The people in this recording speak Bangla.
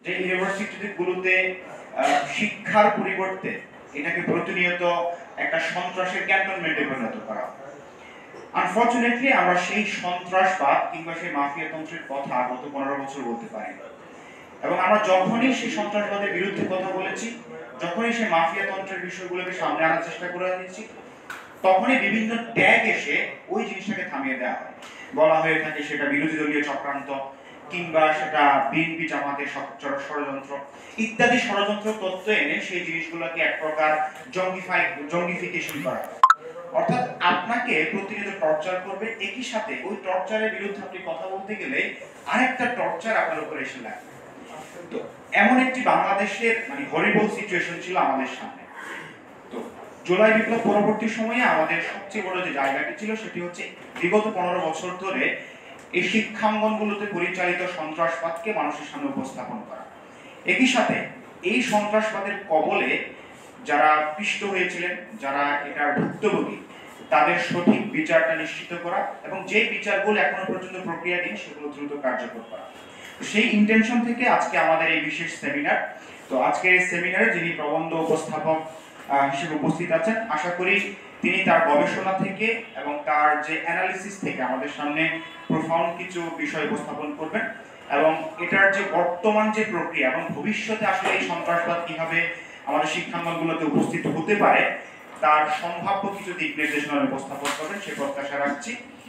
যে ইউনিভার্সিটিগুলোতে শিক্ষার পরিবর্তে এটাকে প্রতিনিয়ত একটা সন্ত্রাসের ক্যান্টনমেন্টে পরিণত করা। আনফরচুনেটলি আমরা সেই সন্ত্রাসবাদ কিংবা সেই মাফিয়াতন্ত্রের কথা গত 15 বছর বলতে পারি, এবং আমরা যখনই সেই সন্ত্রাসবাদের বিরুদ্ধে কথা বলেছি, যখনই সেই মাফিয়াতন্ত্রের বিষয়গুলোকে সামনে আনার চেষ্টা করে দিয়েছি, তখনই বিভিন্ন ট্যাগ এসে ওই জিনিসটাকে থামিয়ে দেওয়া হয়। বলা হয়ে থাকে সেটা বিরোধী দলীয় চক্রান্ত, কিংবা সেটা বিএনপি জামাতের ষড়যন্ত্র ইত্যাদি ষড়যন্ত্র তত্ত্ব এনে সেই জিনিসগুলোকে এক প্রকার জঙ্গিফিকেশন করা হয়। অর্থাৎ আপনাকে প্রতিনিয়ত টর্চার করবে, একই সাথে ওই টর্চারের বিরুদ্ধে আপনি কথা বলতে গেলে আরেকটা টর্চার আপনার উপরে এসে লাগবে। তো এমন একটি বাংলাদেশের হরিবল সিচুয়েশন ছিল আমাদের সামনে। তো জুলাই বিপ্লব পরবর্তী সময়ে আমাদের সবচেয়ে বড় যে জায়গাটি ছিল সেটি হচ্ছে বিগত 15 বছর ধরে এই শিক্ষাঙ্গনগুলোতে পরিচালিত সন্ত্রাসবাদকে মানুষের সামনে উপস্থাপন করা। একই সাথে এই সন্ত্রাসবাদের কবলে যারা পিষ্ট হয়েছিলেন, যারা এটার ভুক্তভোগী, তাদের সঠিক বিচারটা নিশ্চিত করা এবং যে বিচারগুলো এখনো পর্যন্ত প্রক্রিয়াধীন সেগুলো দ্রুত কার্যকর করা। সেই ইন্টেনশন থেকে আজকে আমাদের এই বিশেষ সেমিনার। তো আজকে এই সেমিনারে যিনি প্রবন্ধ উপস্থাপক হিসেবে উপস্থিত আছেন, আশা করি তিনি তার গবেষণা থেকে এবং তার যে অ্যানালিসিস থেকে আমাদের সামনে প্রোফাউন্ড কিছু বিষয় উপস্থাপন করবেন, এবং এটার যে বর্তমান যে প্রক্রিয়া এবং ভবিষ্যতে আসলে এই সন্ত্রাসবাদ কিভাবে আমাদের শিক্ষাঙ্গনগুলোতে উপস্থিত হতে পারে তার সম্ভাব্য কিছু দিক নির্দেশনা উপস্থাপন করবেন সে প্রত্যাশা রাখছি।